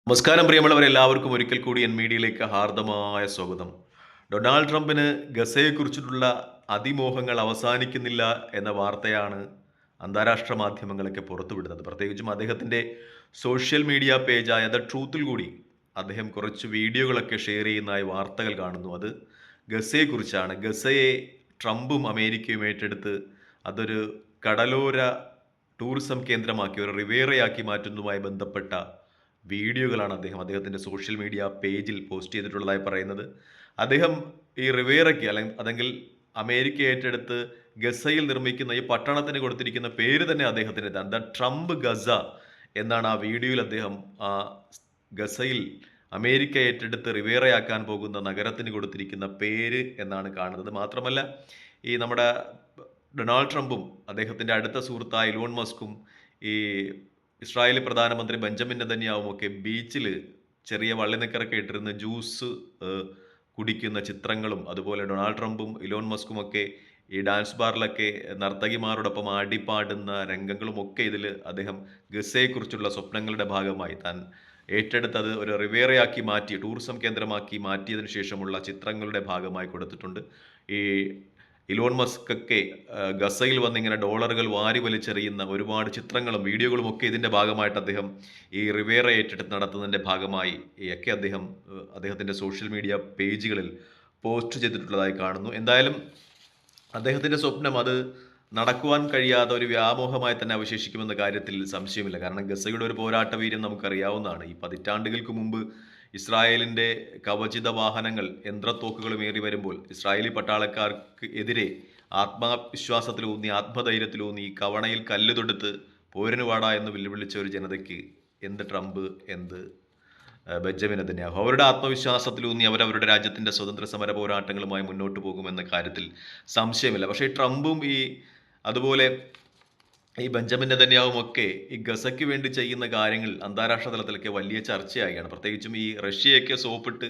നമസ്കാരം പ്രിയമുള്ളവരെ, എല്ലാവർക്കും ഒരിക്കൽ കൂടി എൻ മീഡിയയിലേക്ക് ഹാർദമായ സ്വാഗതം. ഡൊണാൾഡ് ട്രംപിന് ഗസയെക്കുറിച്ചിട്ടുള്ള അതിമോഹങ്ങൾ അവസാനിക്കുന്നില്ല എന്ന വാർത്തയാണ് അന്താരാഷ്ട്ര മാധ്യമങ്ങളൊക്കെ പുറത്തുവിടുന്നത്. പ്രത്യേകിച്ചും അദ്ദേഹത്തിൻ്റെ സോഷ്യൽ മീഡിയ പേജായ ദ ട്രൂത്തിൽ കൂടി അദ്ദേഹം കുറച്ച് വീഡിയോകളൊക്കെ ഷെയർ ചെയ്യുന്നതായി വാർത്തകൾ കാണുന്നു. അത് ഗസയെക്കുറിച്ചാണ്. ഗസയെ ട്രംപും അമേരിക്കയും ഏറ്റെടുത്ത് അതൊരു കടലോര ടൂറിസം കേന്ദ്രമാക്കി ഒരു റിവേറയാക്കി മാറ്റുന്നതുമായി ബന്ധപ്പെട്ട വീഡിയോകളാണ് അദ്ദേഹത്തിൻ്റെ സോഷ്യൽ മീഡിയ പേജിൽ പോസ്റ്റ് ചെയ്തിട്ടുള്ളതായി പറയുന്നത്. അദ്ദേഹം ഈ റിവേറയ്ക്ക് അല്ലെങ്കിൽ അമേരിക്ക ഏറ്റെടുത്ത് ഗസയിൽ നിർമ്മിക്കുന്ന ഈ പട്ടണത്തിന് കൊടുത്തിരിക്കുന്ന പേര് തന്നെ അദ്ദേഹത്തിൻ്റെതാണ്. ദ ട്രംപ് ഗസ എന്നാണ് ആ വീഡിയോയിൽ അദ്ദേഹം ആ ഗസയിൽ അമേരിക്ക ഏറ്റെടുത്ത് റിവേറയാക്കാൻ പോകുന്ന നഗരത്തിന് കൊടുത്തിരിക്കുന്ന പേര് എന്നാണ് കാണുന്നത്. മാത്രമല്ല, ഈ നമ്മുടെ ഡൊണാൾഡ് ട്രംപും അദ്ദേഹത്തിൻ്റെ അടുത്ത സുഹൃത്തായ ഇലോൺ മസ്കും ഈ ഇസ്രായേലി പ്രധാനമന്ത്രി ബെഞ്ചമിൻ നെതന്യാഹുവും ഒക്കെ ബീച്ചിൽ ചെറിയ വള്ളിനിക്കറൊക്കെ ഇട്ടിരുന്ന് ജ്യൂസ് കുടിക്കുന്ന ചിത്രങ്ങളും, അതുപോലെ ഡൊണാൾഡ് ട്രംപും ഇലോൺ മസ്കും ഒക്കെ ഈ ഡാൻസ് ബാറിലൊക്കെ നർത്തകിമാരോടൊപ്പം ആടിപ്പാടുന്ന രംഗങ്ങളും ഒക്കെ ഇതിൽ അദ്ദേഹം ഗസയെക്കുറിച്ചുള്ള സ്വപ്നങ്ങളുടെ ഭാഗമായി താൻ ഏറ്റെടുത്തത് ഒരു റിവേറയാക്കി മാറ്റി ടൂറിസം കേന്ദ്രമാക്കി മാറ്റിയതിനു ശേഷമുള്ള ചിത്രങ്ങളുടെ ഭാഗമായി കൊടുത്തിട്ടുണ്ട്. ഈ ഇലോൺ മസ്ക് ഒക്കെ ഗസയിൽ വന്നിങ്ങനെ ഡോളറുകൾ വാരി വലിച്ചെറിയുന്ന ഒരുപാട് ചിത്രങ്ങളും വീഡിയോകളും ഒക്കെ ഇതിൻ്റെ ഭാഗമായിട്ട് അദ്ദേഹം ഈ റിവേറ ഏറ്റെടുത്ത് നടത്തുന്നതിൻ്റെ ഭാഗമായി ഒക്കെ അദ്ദേഹത്തിൻ്റെ സോഷ്യൽ മീഡിയ പേജുകളിൽ പോസ്റ്റ് ചെയ്തിട്ടുള്ളതായി കാണുന്നു. എന്തായാലും അദ്ദേഹത്തിൻ്റെ സ്വപ്നം അത് നടക്കുവാൻ കഴിയാത്ത ഒരു വ്യാമോഹമായി തന്നെ അവശേഷിക്കുമെന്ന കാര്യത്തിൽ സംശയമില്ല. കാരണം ഗസയുടെ ഒരു പോരാട്ട വീര്യം നമുക്കറിയാവുന്നതാണ്. ഈ പതിറ്റാണ്ടുകൾക്ക് മുമ്പ് ഇസ്രായേലിൻ്റെ കവചിത വാഹനങ്ങൾ യന്ത്രത്തോക്കുകളും ഏറി വരുമ്പോൾ ഇസ്രായേലി പട്ടാളക്കാർക്ക് എതിരെ ആത്മവിശ്വാസത്തിലൂന്നി ആത്മധൈര്യത്തിലൂന്നി കവണയിൽ കല്ല് തൊടുത്ത് പോരിന് വാടാ എന്ന് വെല്ലുവിളിച്ച ഒരു ജനതയ്ക്ക് എന്ത് ട്രംപ്, എന്ത് ബെഞ്ചമിൻ നെതന്യാഹു, അവരുടെ ആത്മവിശ്വാസത്തിലൂന്നി അവരവരുടെ രാജ്യത്തിൻ്റെ സ്വതന്ത്ര സമര പോരാട്ടങ്ങളുമായി മുന്നോട്ട് പോകുമെന്ന കാര്യത്തിൽ സംശയമില്ല. പക്ഷേ ട്രംപും അതുപോലെ ഈ ബെഞ്ചമിൻ നെതന്യാഹുവും ഒക്കെ ഈ ഗസയ്ക്ക് വേണ്ടി ചെയ്യുന്ന കാര്യങ്ങൾ അന്താരാഷ്ട്ര തലത്തിലൊക്കെ വലിയ ചർച്ചയാവുകയാണ്. പ്രത്യേകിച്ചും ഈ റഷ്യയൊക്കെ സോപ്പിട്ട്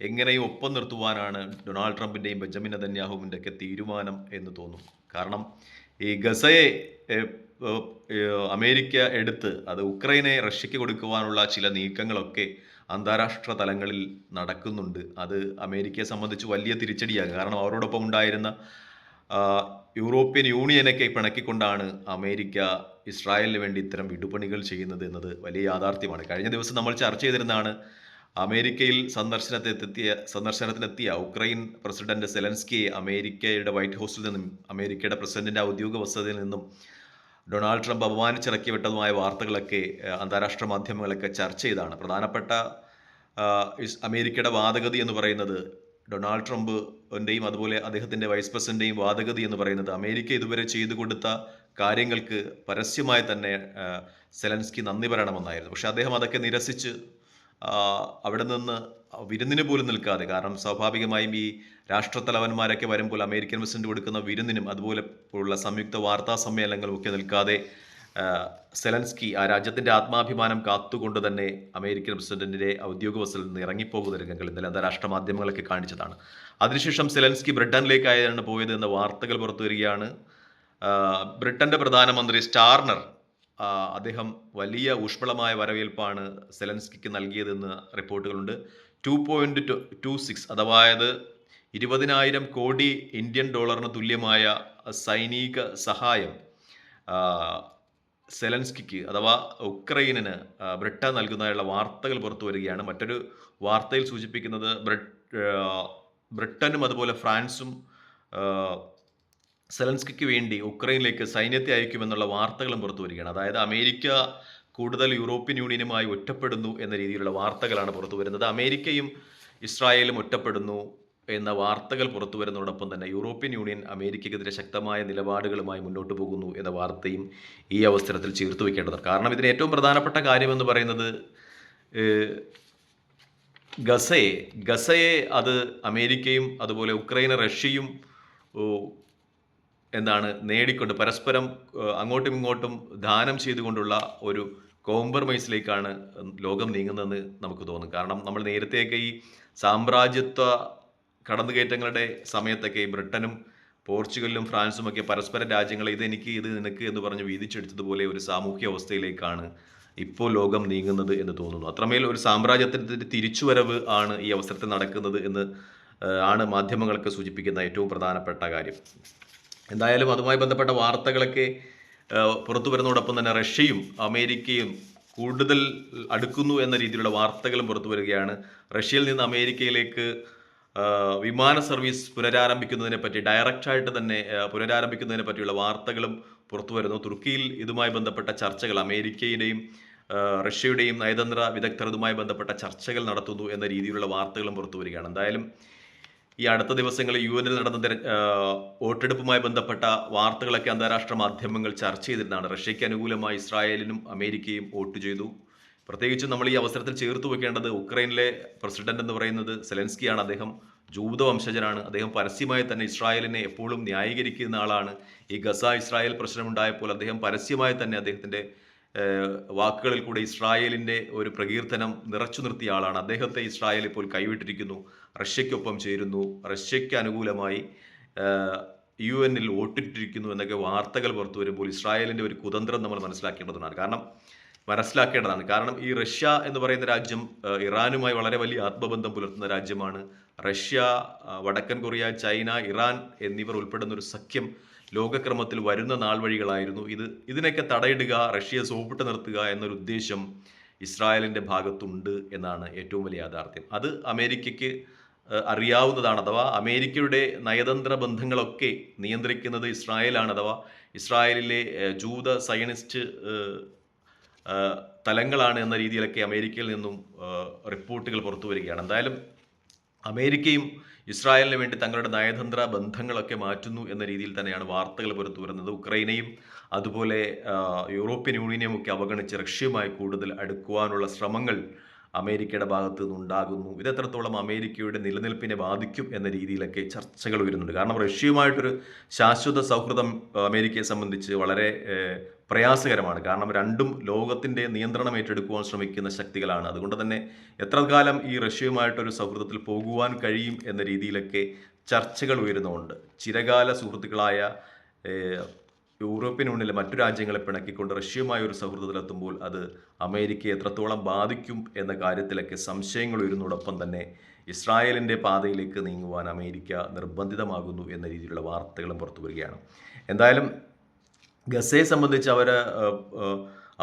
എങ്ങനെയും ഒപ്പം നിർത്തുവാനാണ് ഡൊണാൾഡ് ട്രംപിൻ്റെയും ബെഞ്ചമിൻ നെതന്യാഹുവിൻ്റെ ഒക്കെ തീരുമാനം എന്ന് തോന്നും. കാരണം ഈ ഗസയെ അമേരിക്ക എടുത്ത് അത് ഉക്രൈനെ റഷ്യക്ക് കൊടുക്കുവാനുള്ള ചില നീക്കങ്ങളൊക്കെ അന്താരാഷ്ട്ര തലങ്ങളിൽ നടക്കുന്നുണ്ട്. അത് അമേരിക്കയെ സംബന്ധിച്ച് വലിയ തിരിച്ചടിയാകും. കാരണം അവരോടൊപ്പം ഉണ്ടായിരുന്ന യൂറോപ്യൻ യൂണിയനൊക്കെ പിണക്കിക്കൊണ്ടാണ് അമേരിക്ക ഇസ്രായേലിന് വേണ്ടി ഇത്തരം വിടുപണികൾ ചെയ്യുന്നത് എന്നത് വലിയ യാഥാർത്ഥ്യമാണ്. കഴിഞ്ഞ ദിവസം നമ്മൾ ചർച്ച ചെയ്തിരുന്നതാണ് അമേരിക്കയിൽ സന്ദർശനത്തിനെത്തിയ ഉക്രൈൻ പ്രസിഡന്റ് സെലൻസ്കിയെ അമേരിക്കയുടെ വൈറ്റ് ഹൗസിൽ നിന്നും അമേരിക്കയുടെ പ്രസിഡന്റിന്റെ ഔദ്യോഗിക വസതിയിൽ നിന്നും ഡൊണാൾഡ് ട്രംപ് അപമാനിച്ചിറക്കി വിട്ടതുമായ വാർത്തകളൊക്കെ അന്താരാഷ്ട്ര മാധ്യമങ്ങളൊക്കെ ചർച്ച ചെയ്താണ്. പ്രധാനപ്പെട്ട അമേരിക്കയുടെ വാദഗതി എന്ന് പറയുന്നത് ഡൊണാൾഡ് ട്രംപിൻ്റെയും അതുപോലെ അദ്ദേഹത്തിൻ്റെ വൈസ് പ്രസിഡന്റിൻ്റെയും വാദഗതി എന്ന് പറയുന്നത് അമേരിക്ക ഇതുവരെ ചെയ്തു കൊടുത്ത കാര്യങ്ങൾക്ക് പരസ്യമായി തന്നെ സെലൻസ്കി നന്ദി പറയണമെന്നായിരുന്നു. പക്ഷെ അദ്ദേഹം അതൊക്കെ നിരസിച്ച് അവിടെ നിന്ന് വിരുന്നിന് പോലും നിൽക്കാതെ, കാരണം സ്വാഭാവികമായും ഈ രാഷ്ട്രത്തലവന്മാരൊക്കെ വരുമ്പോൾ അമേരിക്കൻ പ്രസിഡന്റ് കൊടുക്കുന്ന വിരുന്നിനും അതുപോലെ ഉള്ള സംയുക്ത വാർത്താ സമ്മേളനങ്ങളും ഒക്കെ നിൽക്കാതെ സെലൻസ്കി ആ രാജ്യത്തിൻ്റെ ആത്മാഭിമാനം കാത്തുകൊണ്ട് തന്നെ അമേരിക്കൻ പ്രസിഡന്റിന്റെ ഔദ്യോഗിക വസതിയിൽ നിന്ന് ഇറങ്ങിപ്പോകുന്ന രംഗങ്ങൾ ഇന്നലെ അന്താരാഷ്ട്ര മാധ്യമങ്ങളൊക്കെ കാണിച്ചതാണ്. അതിനുശേഷം സെലൻസ്കി ബ്രിട്ടനിലേക്കായാണ് പോയത് എന്ന വാർത്തകൾ പുറത്തു വരികയാണ്. ബ്രിട്ടന്റെ പ്രധാനമന്ത്രി സ്റ്റാർമർ അദ്ദേഹം വലിയ ഊഷ്മളമായ വരവേൽപ്പാണ് സെലൻസ്കിക്ക് നൽകിയതെന്ന് റിപ്പോർട്ടുകളുണ്ട്. 2.26 അതായത് 20,000 കോടി ഇന്ത്യൻ ഡോളറിന് തുല്യമായ സൈനിക സഹായം സെലൻസ്കിക്ക് അഥവാ ഉക്രൈനിന് ബ്രിട്ടൻ നൽകുന്നതായുള്ള വാർത്തകൾ പുറത്തു വരികയാണ്. മറ്റൊരു വാർത്തയിൽ സൂചിപ്പിക്കുന്നത് ബ്രിട്ടനും അതുപോലെ ഫ്രാൻസും സെലൻസ്കിക്ക് വേണ്ടി ഉക്രൈനിലേക്ക് സൈന്യത്തെ അയക്കുമെന്നുള്ള വാർത്തകളും പുറത്തു വരികയാണ്. അതായത് അമേരിക്ക കൂടുതൽ യൂറോപ്യൻ യൂണിയനുമായി ഒറ്റപ്പെടുന്നു എന്ന രീതിയിലുള്ള വാർത്തകളാണ് പുറത്തു വരുന്നത്. അമേരിക്കയും ഇസ്രായേലും ഒറ്റപ്പെടുന്നു എന്ന വാർത്തകൾ പുറത്തു വരുന്നതോടൊപ്പം തന്നെ യൂറോപ്യൻ യൂണിയൻ അമേരിക്കയ്ക്കെതിരെ ശക്തമായ നിലപാടുകളുമായി മുന്നോട്ട് പോകുന്നു എന്ന വാർത്തയും ഈ അവസരത്തിൽ ചേർത്ത് വയ്ക്കേണ്ടതാണ്. കാരണം ഇതിന് ഏറ്റവും പ്രധാനപ്പെട്ട കാര്യമെന്ന് പറയുന്നത് ഗസയെ അത് അമേരിക്കയും അതുപോലെ ഉക്രൈന് റഷ്യയും നേടിക്കൊണ്ട് പരസ്പരം അങ്ങോട്ടും ഇങ്ങോട്ടും ദാനം ചെയ്തുകൊണ്ടുള്ള ഒരു കോംപ്രമൈസിലേക്കാണ് ലോകം നീങ്ങുന്നതെന്ന് നമുക്ക് തോന്നും. കാരണം നമ്മൾ നേരത്തെയൊക്കെ ഈ സാമ്രാജ്യത്വ കടന്നുകയറ്റങ്ങളുടെ സമയത്തൊക്കെ ബ്രിട്ടനും പോർച്ചുഗലും ഫ്രാൻസും ഒക്കെ പരസ്പരം രാജ്യങ്ങളെ ഇത് എനിക്ക് ഇത് നിനക്ക് എന്ന് പറഞ്ഞ് വീതിച്ചെടുത്തതുപോലെ ഒരു സാമൂഹ്യ അവസ്ഥയിലേക്കാണ് ഇപ്പോൾ ലോകം നീങ്ങുന്നത് എന്ന് തോന്നുന്നു. അത്രമേൽ ഒരു സാമ്രാജ്യത്തിൻ്റെ തിരിച്ചുവരവ് ആണ് ഈ അവസരത്തിൽ നടക്കുന്നത് എന്ന് ആണ് മാധ്യമങ്ങളൊക്കെ സൂചിപ്പിക്കുന്ന ഏറ്റവും പ്രധാനപ്പെട്ട കാര്യം. എന്തായാലും അതുമായി ബന്ധപ്പെട്ട വാർത്തകളൊക്കെ പുറത്തു വരുന്നതോടൊപ്പം തന്നെ റഷ്യയും അമേരിക്കയും കൂടുതൽ അടുക്കുന്നു എന്ന രീതിയിലുള്ള വാർത്തകളും പുറത്തു വരികയാണ്. റഷ്യയിൽ നിന്ന് അമേരിക്കയിലേക്ക് വിമാന സർവീസ് പുനരാരംഭിക്കുന്നതിനെ പറ്റി ഡയറക്റ്റായിട്ട് തന്നെ പുനരാരംഭിക്കുന്നതിനെ പറ്റിയുള്ള വാർത്തകളും പുറത്തു വരുന്നു. തുർക്കിയിൽ ഇതുമായി ബന്ധപ്പെട്ട ചർച്ചകൾ അമേരിക്കയുടെയും റഷ്യയുടെയും നയതന്ത്ര വിദഗ്ധർ ഇതുമായി ബന്ധപ്പെട്ട ചർച്ചകൾ നടത്തുന്നു എന്ന രീതിയിലുള്ള വാർത്തകളും പുറത്തു വരികയാണ്. എന്തായാലും ഈ അടുത്ത ദിവസങ്ങളിൽ UN നടന്ന വോട്ടെടുപ്പുമായി ബന്ധപ്പെട്ട വാർത്തകളൊക്കെ അന്താരാഷ്ട്ര മാധ്യമങ്ങൾ ചർച്ച ചെയ്തിരുന്നതാണ്. റഷ്യയ്ക്ക് അനുകൂലമായി ഇസ്രായേലിനും അമേരിക്കയും വോട്ട് ചെയ്തു. പ്രത്യേകിച്ചും നമ്മൾ ഈ അവസരത്തിൽ ചേർത്ത് വെക്കേണ്ടത് ഉക്രൈനിലെ പ്രസിഡന്റ് എന്ന് പറയുന്നത് സെലൻസ്കിയാണ്. അദ്ദേഹം ജൂത വംശജനാണ്. അദ്ദേഹം പരസ്യമായി തന്നെ ഇസ്രായേലിനെ എപ്പോഴും ന്യായീകരിക്കുന്ന ആളാണ്. ഈ ഗസ ഇസ്രായേൽ പ്രശ്നമുണ്ടായപ്പോൾ അദ്ദേഹം പരസ്യമായി തന്നെ അദ്ദേഹത്തിൻ്റെ വാക്കുകളിൽ കൂടെ ഇസ്രായേലിൻ്റെ ഒരു പ്രകീർത്തനം നിറച്ചു നിർത്തിയ ആളാണ്. അദ്ദേഹത്തെ ഇസ്രായേൽ ഇപ്പോൾ കൈവിട്ടിരിക്കുന്നു, റഷ്യയ്ക്കൊപ്പം ചേരുന്നു, റഷ്യയ്ക്ക് അനുകൂലമായി UN വോട്ടിട്ടിരിക്കുന്നു എന്നൊക്കെ വാർത്തകൾ പുറത്തു വരുമ്പോൾ ഇസ്രായേലിൻ്റെ ഒരു കുതന്ത്രം നമ്മൾ മനസ്സിലാക്കേണ്ടതാണ്. കാരണം ഈ റഷ്യ എന്ന് പറയുന്ന രാജ്യം ഇറാനുമായി വളരെ വലിയ ആത്മബന്ധം പുലർത്തുന്ന രാജ്യമാണ്. റഷ്യ, വടക്കൻ കൊറിയ, ചൈന, ഇറാൻ എന്നിവർ ഉൾപ്പെടുന്ന ഒരു സഖ്യം ലോകക്രമത്തിൽ വരുന്ന നാൾ വഴികളായിരുന്നു. ഇതിനൊക്കെ തടയിടുക, റഷ്യയെ സോപ്പിട്ട് നിർത്തുക എന്നൊരു ഉദ്ദേശം ഇസ്രായേലിൻ്റെ ഭാഗത്തുണ്ട് എന്നാണ് ഏറ്റവും വലിയ യാഥാർത്ഥ്യം. അത് അമേരിക്കയ്ക്ക് അറിയാവുന്നതാണ്. അഥവാ അമേരിക്കയുടെ നയതന്ത്ര ബന്ധങ്ങളൊക്കെ നിയന്ത്രിക്കുന്നത് ഇസ്രായേലാണ്. അഥവാ ഇസ്രായേലിലെ ജൂത സയനിസ്റ്റ് തലങ്ങളാണ് എന്ന രീതിയിലൊക്കെ അമേരിക്കയിൽ നിന്നും റിപ്പോർട്ടുകൾ പുറത്തു വരികയാണ്. എന്തായാലും അമേരിക്കയും ഇസ്രായേലിന് വേണ്ടി തങ്ങളുടെ നയതന്ത്ര ബന്ധങ്ങളൊക്കെ മാറ്റുന്നു എന്ന രീതിയിൽ തന്നെയാണ് വാർത്തകൾ പുറത്തു വരുന്നത്. ഉക്രൈനെയും അതുപോലെ യൂറോപ്യൻ യൂണിയനെയും ഒക്കെ അവഗണിച്ച് റഷ്യയുമായി കൂടുതൽ അടുക്കുവാനുള്ള ശ്രമങ്ങൾ അമേരിക്കയുടെ ഭാഗത്തു നിന്നുണ്ടാകുന്നു. ഇത് എത്രത്തോളം അമേരിക്കയുടെ നിലനിൽപ്പിനെ ബാധിക്കും എന്ന രീതിയിലൊക്കെ ചർച്ചകൾ വരുന്നുണ്ട്. കാരണം റഷ്യയുമായിട്ടൊരു ശാശ്വത സൗഹൃദം അമേരിക്കയെ സംബന്ധിച്ച് വളരെ പ്രയാസകരമാണ്. കാരണം രണ്ടും ലോകത്തിൻ്റെ നിയന്ത്രണം ഏറ്റെടുക്കുവാൻ ശ്രമിക്കുന്ന ശക്തികളാണ്. അതുകൊണ്ട് തന്നെ എത്ര കാലം ഈ റഷ്യയുമായിട്ടൊരു സൗഹൃദത്തിൽ പോകുവാൻ കഴിയും എന്ന രീതിയിലൊക്കെ ചർച്ചകൾ ഉയരുന്നുണ്ട്. ചിരകാല സുഹൃത്തുക്കളായ യൂറോപ്യൻ യൂണിയനിലെ മറ്റു രാജ്യങ്ങളെ പിണക്കിക്കൊണ്ട് റഷ്യയുമായ ഒരു സൗഹൃദത്തിലെത്തുമ്പോൾ അത് അമേരിക്കയെ എത്രത്തോളം ബാധിക്കും എന്ന കാര്യത്തിലൊക്കെ സംശയങ്ങൾ ഉയരുന്നതോടൊപ്പം തന്നെ ഇസ്രായേലിൻ്റെ പാതയിലേക്ക് നീങ്ങുവാൻ അമേരിക്ക നിർബന്ധിതമാകുന്നു എന്ന രീതിയിലുള്ള വാർത്തകളും പുറത്തു വരികയാണ്. എന്തായാലും ഗസയെ സംബന്ധിച്ച്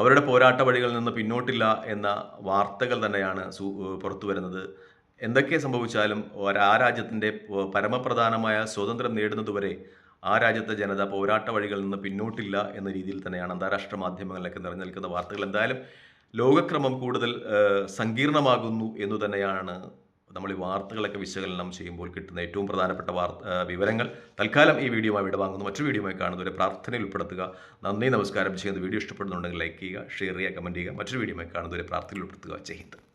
അവരുടെ പോരാട്ട വഴികളിൽ നിന്ന് പിന്നോട്ടില്ല എന്ന വാർത്തകൾ തന്നെയാണ് പുറത്തു വരുന്നത്. എന്തൊക്കെ സംഭവിച്ചാലും ആ രാജ്യത്തിൻ്റെ പരമപ്രധാനമായ സ്വാതന്ത്ര്യം നേടുന്നതുവരെ ആ രാജ്യത്തെ ജനത പോരാട്ട വഴികളിൽ നിന്ന് പിന്നോട്ടില്ല എന്ന രീതിയിൽ തന്നെയാണ് അന്താരാഷ്ട്ര മാധ്യമങ്ങളിലൊക്കെ നിറഞ്ഞു നിൽക്കുന്ന വാർത്തകൾ. എന്തായാലും ലോകക്രമം കൂടുതൽ സങ്കീർണമാകുന്നു എന്നു തന്നെയാണ് നമ്മൾ ഈ വാർത്തകളൊക്കെ വിശകലനം ചെയ്യുമ്പോൾ കിട്ടുന്ന ഏറ്റവും പ്രധാനപ്പെട്ട വിവരങ്ങൾ. തൽക്കാലം ഈ വീഡിയോയുമായി വിടവാങ്ങുന്നു. മറ്റൊരു വീഡിയോയുമായി കാണുന്നവരെ പ്രാർത്ഥനയിൽ ഉൾപ്പെടുത്തുക. നന്ദി, നമസ്കാരം. ചെയ്യുന്ന വീഡിയോ ഇഷ്ടപ്പെടുന്നുണ്ടെങ്കിൽ ലൈക്ക് ചെയ്യുക, ഷെയർ ചെയ്യുക, കമൻറ്റ് ചെയ്യുക. മറ്റൊരു വീഡിയോയുമായി കാണുന്നവരെ പ്രാർത്ഥനയിൽ ഉൾപ്പെടുത്തുക. ജയ് ഹിന്ദ്.